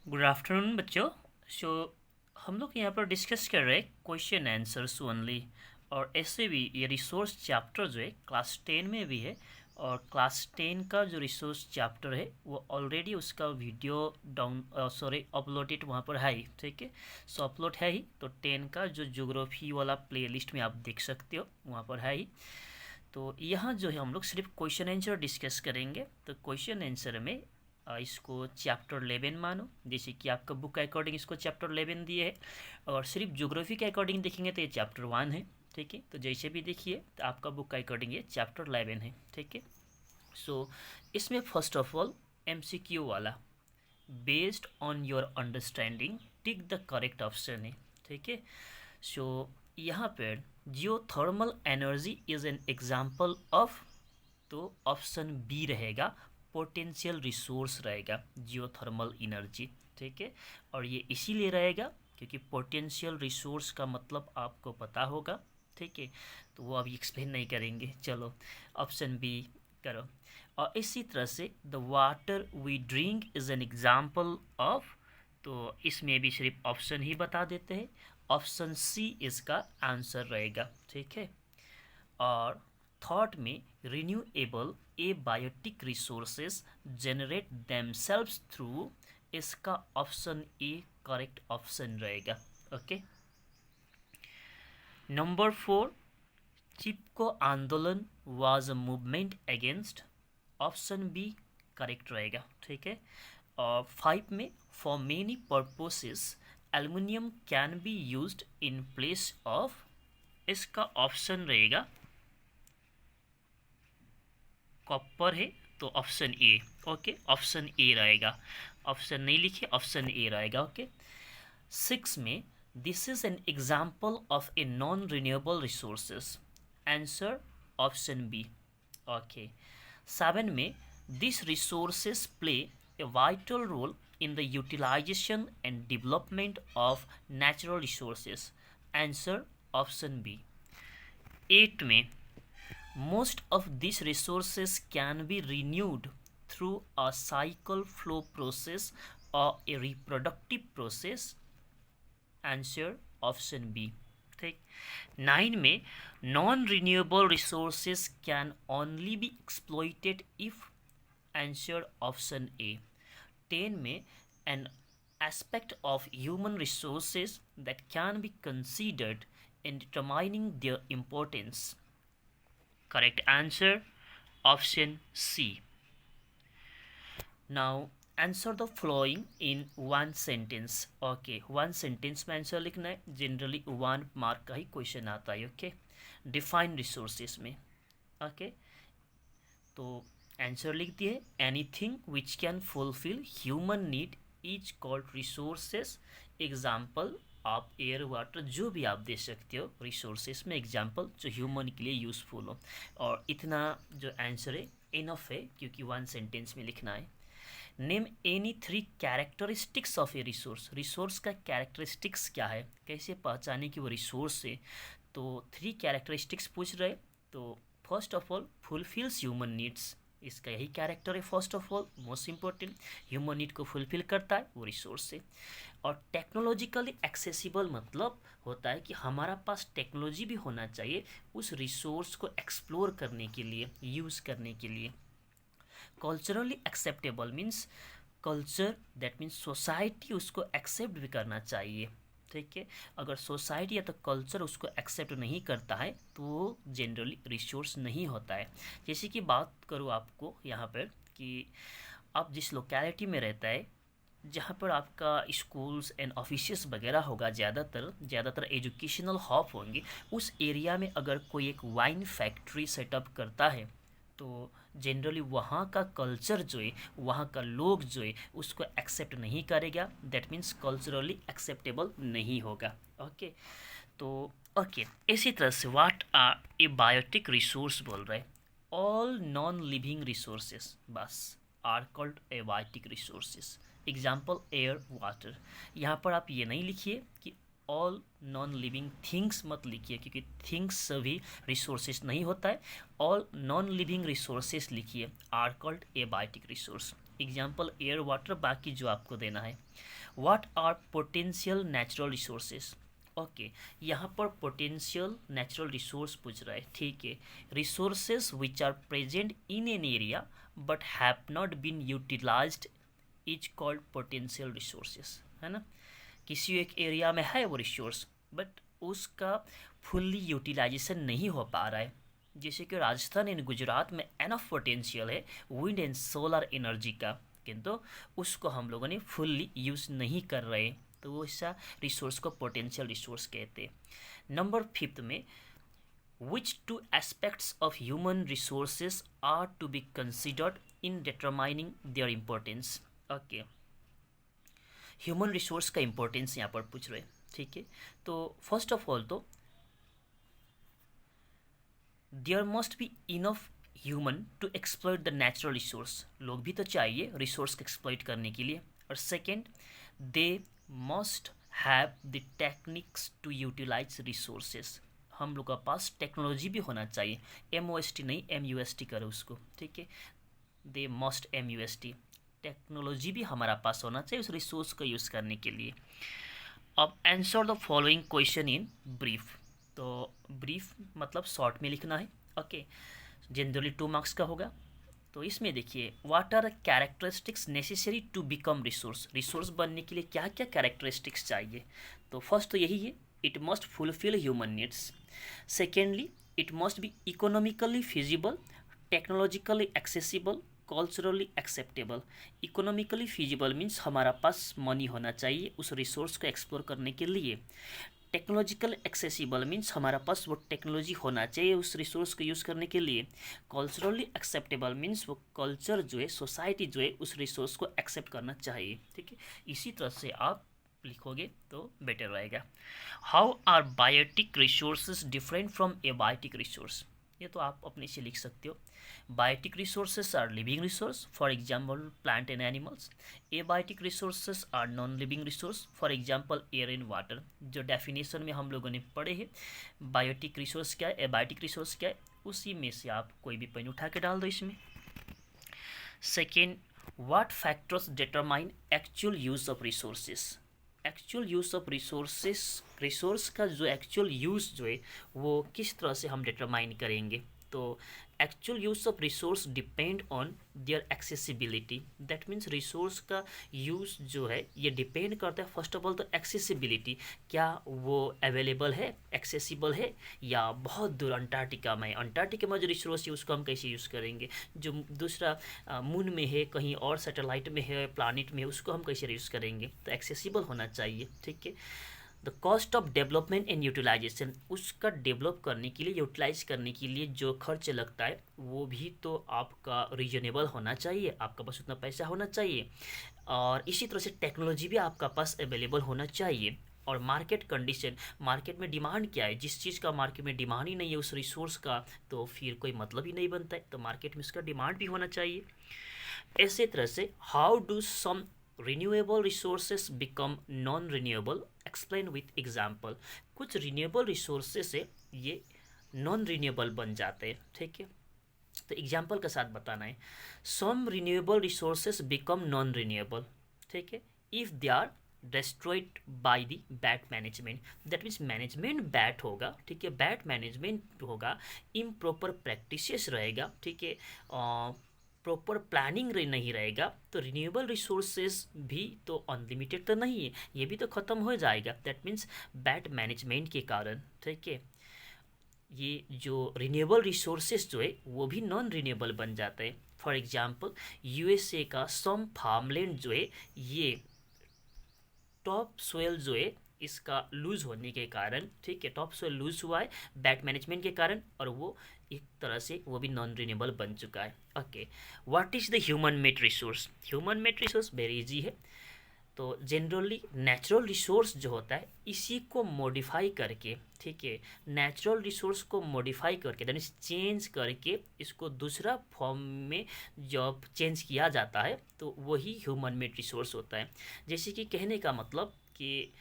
Good afternoon बच्चों। सो हम लोग यहाँ पर डिस्कस कर रहे हैं क्वेश्चन आंसर्स ओनली। और ऐसे भी ये रिसोर्स चैप्टर जो है क्लास 10 में भी है। और क्लास 10 का जो रिसोर्स चैप्टर है वो ऑलरेडी उसका वीडियो डाउन अपलोडेड वहाँ पर है ही, ठीक है। सो अपलोड है ही, तो 10 का जो ज्योग्राफी वाला प्लेलिस्ट में आप देख सकते हो, वहाँ पर है ही। तो यहाँ जो है हम लोग सिर्फ क्वेश्चन आंसर डिस्कस करेंगे। तो क्वेश्चन आंसर में इसको चैप्टर 11 मानो, जैसे कि आपका बुक के अकॉर्डिंग इसको चैप्टर 11 दिए है। और सिर्फ ज्योग्राफी के अकॉर्डिंग देखेंगे तो ये चैप्टर 1 है, ठीक है। तो जैसे भी देखिए तो आपका बुक के अकॉर्डिंग ये चैप्टर 11 है, ठीक है। सो इसमें फर्स्ट ऑफ ऑल MCQ वाला, based on your understanding tick the correct option है, ठीक है। सो यहाँ पर geothermal energy is an example of, तो ऑप्शन बी रहेगा, पोटेंशियल रिसोर्स रहेगा जियोथर्मल एनर्जी, ठीक है। और ये इसीलिए रहेगा क्योंकि पोटेंशियल रिसोर्स का मतलब आपको पता होगा, ठीक है। तो वो अभी एक्सप्लेन नहीं करेंगे, चलो ऑप्शन बी करो। और इसी तरह से the water we drink is an example of, तो इसमें भी सिर्फ ऑप्शन ही बता देते हैं, ऑप्शन सी इसका आंसर रहेगा, ठीक है। और थॉट में renewable abiotic resources generate themselves through, इसका ऑप्शन ए करेक्ट ऑप्शन रहेगा, okay. Number 4, Chipko Andolan was a movement against, option B correct रहेगा, ठीक है। और 5 में for many purposes aluminium can be used in place of, इसका ऑप्शन रहेगा कॉपर है, तो option A, okay, option A रहेगा। ऑप्शन नहीं लिखे, ऑप्शन ए रहेगा, ओके। 6 में this is an example of a non renewable resources, answer option B, okay. 7 में this resources play a vital role in the utilisation and development of natural resources, answer option B. 8 में most of these resources can be renewed through a cycle flow process or a reproductive process, answer option B, ठीक। 9 में non renewable resources can only be exploited if, answer option A। 10 में an aspect of human resources that can be considered in determining their importance, correct answer option C। Now answer the following in one sentence, okay। One sentence में answer लिखना है, generally 1 mark का ही question आता है, okay. Define resources में, okay. तो answer लिख दिए, anything which can fulfil human need is called resources, example आप एयर वाटर जो भी आप दे सकते हो रिसोर्सेस में, एग्जाम्पल जो ह्यूमन के लिए यूज़फुल हो। और इतना जो आंसर है इनफ है, क्योंकि वन सेंटेंस में लिखना है। Name any 3 characteristics of A resource, resource का कैरेक्टरिस्टिक्स क्या है, कैसे पहचाने कि वो रिसोर्स है। तो 3 कैरेक्टरिस्टिक्स पूछ रहे, तो first of all fulfils human needs, इसका यही कैरेक्टर है, first of all most important, human need को फुलफिल करता है वो रिसोर्स से। और टेक्नोलॉजिकली एक्सेसिबल मतलब होता है कि हमारा पास टेक्नोलॉजी भी होना चाहिए उस रिसोर्स को एक्सप्लोर करने के लिए, यूज़ करने के लिए। Culturally acceptable means culture, that means society उसको एक्सेप्ट भी करना चाहिए, ठीक है। अगर सोसाइटी या तो कल्चर उसको एक्सेप्ट नहीं करता है तो वो जनरली रिसोर्स नहीं होता है। जैसे कि बात करूँ आपको यहाँ पर कि आप जिस लोकेलिटी में रहता है, जहाँ पर आपका स्कूल्स एंड ऑफिसेस वगैरह होगा, ज़्यादातर एजुकेशनल हब होंगे, उस एरिया में अगर कोई एक वाइन फैक्ट्री सेटअप करता है तो जनरली वहाँ का कल्चर जो है, वहाँ का लोग जो है उसको एक्सेप्ट नहीं करेगा, दैट मीन्स कल्चरली एक्सेप्टेबल नहीं होगा, ओके। तो ओके, इसी तरह से what are abiotic resource बोल रहे हैं, ऑल नॉन लिविंग रिसोर्सेस बस are called abiotic resources, example air water. यहाँ पर आप ये नहीं लिखिए कि ऑल नॉन लिविंग थिंग्स मत लिखिए, क्योंकि थिंग्स सभी रिसोर्सेस नहीं होता है, ऑल नॉन लिविंग रिसोर्सेस लिखिए, are called abiotic resource, example air water, बाकी जो आपको देना है। What are potential natural resources. Okay, यहाँ पर पोटेंशियल नेचुरल रिसोर्स पूछ रहा है, ठीक है। Resources which are present in an area but have not been utilised is called potential resources, है ना। किसी एक एरिया में है वो रिसोर्स, बट उसका फुल्ली यूटिलाइजेशन नहीं हो पा रहा है। जैसे कि राजस्थान एंड गुजरात में एनफ पोटेंशियल है विंड एंड सोलर एनर्जी का, किंतु उसको हम लोगों ने फुल्ली यूज़ नहीं कर रहे, तो वो ऐसा रिसोर्स को पोटेंशियल रिसोर्स कहते हैं। नंबर 5 में, which two aspects of human resources are to be considered in determining their importance। Okay, human resource का इंपॉर्टेंस यहाँ पर पूछ रहे हैं, ठीक है। तो फर्स्ट ऑफ ऑल तो there must be enough human to exploit the natural resource, लोग भी तो चाहिए रिसोर्स को एक्सप्लॉइट करने के लिए। और second, they must have the techniques to utilise resources, हम लोग का पास टेक्नोलॉजी भी होना चाहिए, MOST नहीं MUST करो उसको, ठीक है। दे मस्ट MUST, टेक्नोलॉजी भी हमारा पास होना चाहिए उस रिसोर्स को यूज़ करने के लिए। अब answer the following question in brief, तो ब्रीफ मतलब शॉर्ट में लिखना है, ओके। जनरली 2 मार्क्स का होगा। तो इसमें देखिए, what are characteristics necessary to become resource, resource बनने के लिए क्या क्या कैरेक्टरिस्टिक्स चाहिए। तो फर्स्ट तो यही है, it must fulfil human needs. Secondly, it must be economically feasible, technologically accessible, culturally acceptable. Economically feasible means हमारा पास मनी होना चाहिए उस रिसोर्स को एक्सप्लोर करने के लिए। टेक्नोलॉजिकल एक्सेसिबल मीन्स हमारा पास वो टेक्नोलॉजी होना चाहिए उस रिसोर्स को यूज़ करने के लिए। कल्चरली एक्सेप्टेबल मीन्स वो कल्चर जो है, सोसाइटी जो है, उस रिसोर्स को एक्सेप्ट करना चाहिए, ठीक है। इसी तरह से आप लिखोगे तो बेटर रहेगा। How are biotic resources different from abiotic resource, ये तो आप अपने से लिख सकते हो। Biotic resources are living resource, for example plant and animals. Abiotic resources are non living resource, for example air and water. जो डेफिनेशन में हम लोगों ने पढ़े हैं, बायोटिक रिसोर्स क्या है, एबायोटिक रिसोर्स क्या है, उसी में से आप कोई भी पॉइंट उठा के डाल दो इसमें। Second, what factors determine actual use of resources. Actual use of resources, resource का जो एक्चुअल यूज़ जो है वो किस तरह से हम डिटरमाइन करेंगे। तो actual use of resource depend on their accessibility, that means resource का यूज़ जो है ये डिपेंड करता है फर्स्ट ऑफ ऑल तो एक्सेसिबिलिटी, क्या वो अवेलेबल है, एक्सेसिबल है, या बहुत दूर अंटार्कटिका में, अंटार्कटिका में जो रिसोर्स है उसको हम कैसे यूज़ करेंगे, जो दूसरा मून में है, कहीं और सैटेलाइट में है, प्लानिट में है, उसको हम कैसे यूज़ करेंगे। तो एक्सेसिबल होना चाहिए, ठीक है। The cost of development and utilisation, उसका डेवलप करने के लिए, यूटिलाइज करने के लिए जो खर्च लगता है वो भी तो आपका रीजनेबल होना चाहिए, आपका पास उतना पैसा होना चाहिए। और इसी तरह से टेक्नोलॉजी भी आपका पास अवेलेबल होना चाहिए। और मार्केट कंडीशन, मार्केट में डिमांड क्या है, जिस चीज़ का मार्केट में डिमांड ही नहीं है उस रिसोर्स का, तो फिर कोई मतलब ही नहीं बनता है, तो मार्केट में उसका डिमांड भी होना चाहिए। ऐसे तरह से how do some renewable resources become non renewable, explain with example. कुछ रिन्यूएबल रिसोर्सेस से ये नॉन रिन्यूएबल बन जाते हैं, ठीक है। तो एग्जाम्पल के साथ बताना है, some renewable resources become non renewable, ठीक है, if they are destroyed by the bad management. That means management bad होगा, ठीक है, बैड मैनेजमेंट होगा, इम्प्रॉपर प्रैक्टिसेस रहेगा, ठीक है, प्रॉपर प्लानिंग नहीं रहेगा, तो रिन्यूएबल रिसोर्सेज भी तो अनलिमिटेड तो नहीं है, ये भी तो ख़त्म हो जाएगा। दैट मीन्स बैड मैनेजमेंट के कारण, ठीक है, ये जो रिन्यूएबल रिसोर्सेज जो है वो भी नॉन रिन्यूएबल बन जाते हैं। फॉर एग्जांपल USA का सम फार्मलैंड जो है ये टॉप सोयल जो है इसका लूज होने के कारण, ठीक है, टॉप सोयल लूज हुआ है बैड मैनेजमेंट के कारण, और वो एक तरह से वो भी नॉन रिन्यूएबल बन चुका है। Okay, what is the human made resource. Human made resource very easy है। तो जनरली नेचुरल रिसोर्स जो होता है इसी को मॉडिफाई करके, ठीक है, नेचुरल रिसोर्स को मॉडिफाई करके दैट मीन्स चेंज करके इसको दूसरा फॉर्म में जब चेंज किया जाता है तो वही ह्यूमन मेड रिसोर्स होता है। जैसे कि कहने का मतलब कि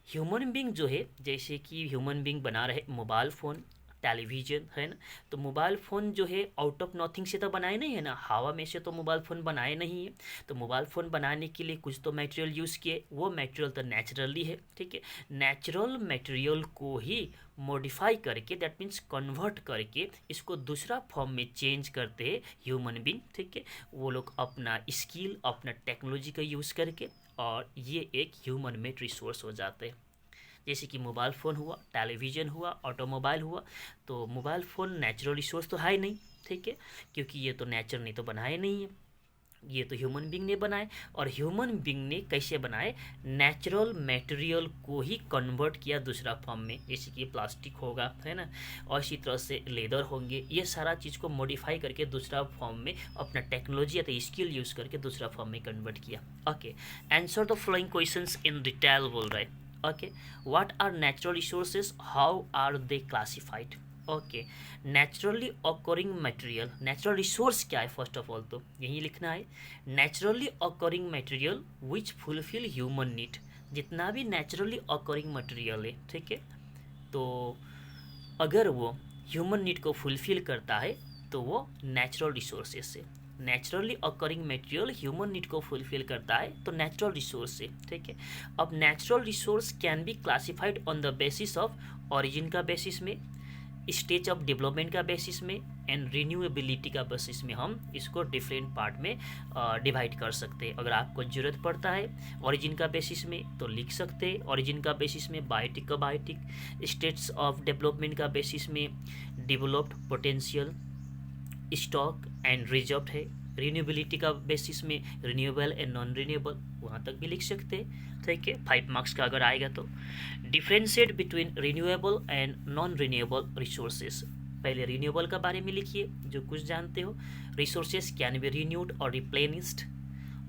ह्यूमन बींग जो है, जैसे कि ह्यूमन बींग बना रहे मोबाइल फ़ोन, टेलीविजन, है ना। तो मोबाइल फ़ोन जो है आउट ऑफ नथिंग से तो बनाए नहीं है ना, हवा में से तो मोबाइल फ़ोन बनाए नहीं है। तो मोबाइल फ़ोन बनाने के लिए कुछ तो मटेरियल यूज़ किए, वो मटेरियल तो नेचुरली है, ठीक है। नेचुरल मटेरियल को ही मॉडिफाई करके, दैट मीन्स कन्वर्ट करके इसको दूसरा फॉर्म में चेंज करते हैं ह्यूमन बींग, ठीक है। वो लोग अपना स्किल, अपना टेक्नोलॉजी का यूज़ करके, और ये एक ह्यूमन मेड रिसोर्स हो जाते हैं। जैसे कि मोबाइल फ़ोन हुआ, टेलीविज़न हुआ, ऑटोमोबाइल हुआ। तो मोबाइल फ़ोन नेचुरल रिसोर्स तो है ही नहीं, ठीक है, क्योंकि ये तो नेचर ने तो बनाए नहीं है, ये तो ह्यूमन बींग ने बनाए। और ह्यूमन बींग ने कैसे बनाए, नेचुरल मटेरियल को ही कन्वर्ट किया दूसरा फॉर्म में, जैसे कि प्लास्टिक होगा, है ना, और इसी तरह से लेदर होंगे, ये सारा चीज़ को मॉडिफाई करके दूसरा फॉर्म में अपना टेक्नोलॉजी या तो स्किल यूज़ करके दूसरा फॉर्म में कन्वर्ट किया। Okay, answer the following questions in detail बोल रहा है। Okay, what are natural resources, how are they classified. Okay, naturally occurring material, natural resource क्या है फर्स्ट ऑफ ऑल तो यही लिखना है, naturally occurring material which fulfil human need. जितना भी नेचुरली ऑकरिंग मटेरियल है, ठीक है, तो अगर वो ह्यूमन नीड को फुलफिल करता है तो वो नेचुरल रिसोर्सेज से, naturally occurring material human need को फुलफिल करता है तो नेचुरल रिसोर्स से, ठीक है। अब natural resource can be classified on the basis of origin का बेसिस में, स्टेज ऑफ डेवलपमेंट का बेसिस में, एंड रिन्यूएबिलिटी का बेसिस में हम इसको डिफरेंट पार्ट में डिवाइड कर सकते हैं। अगर आपको ज़रूरत पड़ता है ओरिजिन का बेसिस में तो लिख सकते हैं, ओरिजिन का बेसिस में बायोटिक का बायोटिक, स्टेट्स ऑफ डेवलपमेंट का बेसिस में developed, potential, stock and reserve है, रिन्यूएबिलिटी का बेसिस में रिन्यूएबल एंड नॉन रिन्यूएबल, वहाँ तक भी लिख सकते हैं, ठीक है। 5 मार्क्स का अगर आएगा तो। Differentiate between renewable and non renewable resources, पहले रिन्यूएबल का बारे में लिखिए जो कुछ जानते हो। रिसोर्सेज कैन बी रिन्यूड और replenished,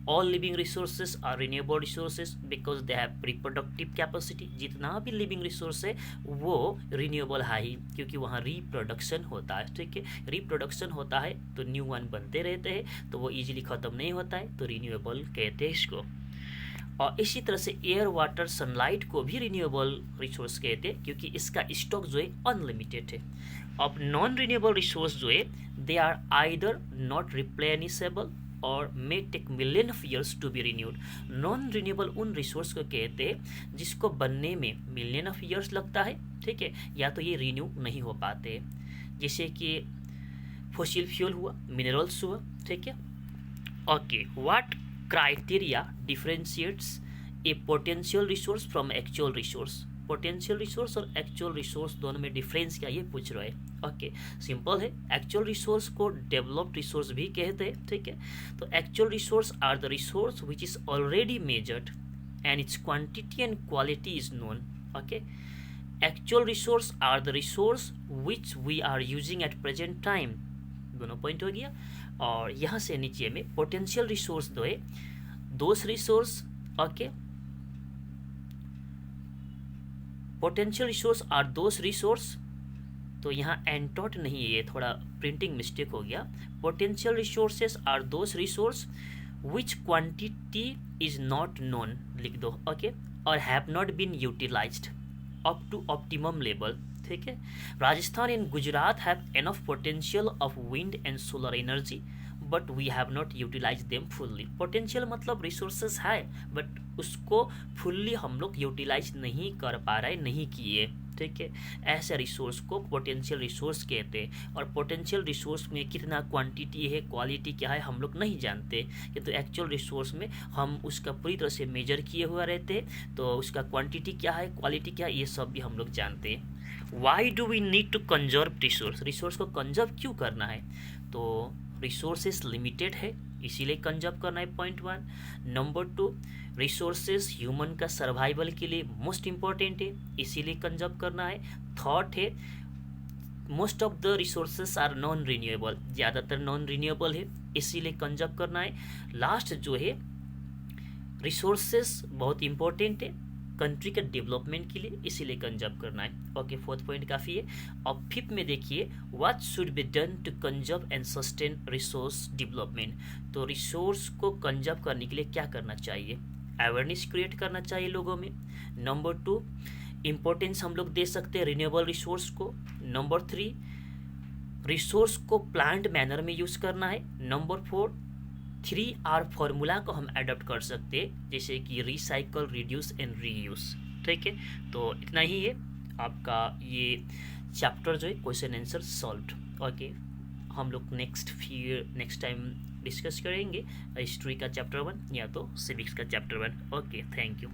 all living resources are renewable resources because they have reproductive capacity. जितना भी लिविंग रिसोर्स है वो रिन्यूएबल है ही, क्योंकि वहाँ रिप्रोडक्शन होता है, ठीक है। रिप्रोडक्शन होता है तो न्यू वन बनते रहते हैं, तो वो इजीली ख़त्म नहीं होता है, तो रिन्यूएबल कहते हैं इसको। और इसी तरह से एयर, वाटर, सनलाइट को भी रिन्यूएबल रिसोर्स कहते हैं, क्योंकि इसका स्टॉक जो है अनलिमिटेड है। अब नॉन रिन्यूएबल रिसोर्स जो है they are either not replenishable और may take million of years to be renewed. Non renewable उन रिसोर्स को कहते हैं जिसको बनने में मिलियन ऑफ ईयर्स लगता है, ठीक है, या तो ये रिन्यू नहीं हो पाते, जैसे कि फॉसिल फ्यूल हुआ, मिनरल्स हुआ, ठीक है। Okay, what criteria differentiates a potential resource from actual resource. Potential resource और एक्चुअल रिसोर्स दोनों में डिफरेंस क्या, ये पूछ रहे हैं। ओके, सिंपल है, एक्चुअल रिसोर्स को डेवलप्ड रिसोर्स भी कहते हैं, ठीक है। तो actual resource are the resource which is already measured and its quantity and quality is known. Okay, actual resource are the resource which we are using at present time, दोनों point हो गया। और यहाँ से नीचे में पोटेंशियल रिसोर्स दो है, those resource, okay, potential resource are those resource, तो यहाँ एंटॉट नहीं है, ये थोड़ा प्रिंटिंग मिस्टेक हो गया। Potential resources are those resource which quantity is not known लिख दो, ओके, और have not been utilised up to optimum level, ठीक है। Rajasthan and Gujarat have enough potential of wind and solar energy but we have not utilise them fully. Potential मतलब resources है but उसको fully हम लोग यूटिलाइज नहीं कर पा रहे, नहीं किए, ठीक है। ऐसे रिसोर्स को पोटेंशियल रिसोर्स कहते हैं। और पोटेंशियल रिसोर्स में कितना क्वांटिटी है, क्वालिटी क्या है, हम लोग नहीं जानते, किंतु एक्चुअल रिसोर्स में हम उसका पूरी तरह से मेजर किए हुआ रहते हैं, तो उसका क्वांटिटी क्या है, क्वालिटी क्या है, ये सब भी हम लोग जानते हैं। Why do we need to conserve resource, resource को कंजर्व क्यों करना है, तो रिसोर्सेस लिमिटेड है इसीलिए कंजर्व करना है, पॉइंट 1। नंबर 2, रिसोर्सेज ह्यूमन का सर्वाइवल के लिए मोस्ट इम्पॉर्टेंट है इसीलिए कंजर्व करना है। थर्ड है most of the resources are non renewable, ज़्यादातर नॉन रिन्यूएबल है इसीलिए कंजर्व करना है। लास्ट जो है रिसोर्सेज बहुत इंपॉर्टेंट है कंट्री के डेवलपमेंट के लिए इसीलिए कंजर्व करना है। ओके, फोर्थ पॉइंट काफ़ी है। अब फिफ्थ में देखिए what should be done to conserve and sustain resource development, तो रिसोर्स को कंजर्व करने के लिए क्या करना चाहिए, अवेयरनेस क्रिएट करना चाहिए लोगों में। नंबर 2, इम्पोर्टेंस हम लोग दे सकते हैं रिन्यूएबल रिसोर्स को। नंबर 3, रिसोर्स को प्लान्ड मैनर में यूज़ करना है। नंबर 4, 3R फॉर्मूला को हम अडॉप्ट कर सकते हैं, जैसे कि रिसाइकल, रिड्यूस एंड रीयूज। ठीक है, तो इतना ही है आपका ये चैप्टर जो है क्वेश्चन आंसर सॉल्व्ड। ओके, हम लोग नेक्स्ट टाइम डिस्कस करेंगे हिस्ट्री का चैप्टर 1 या तो सिविक्स का चैप्टर 1। Okay, thank you.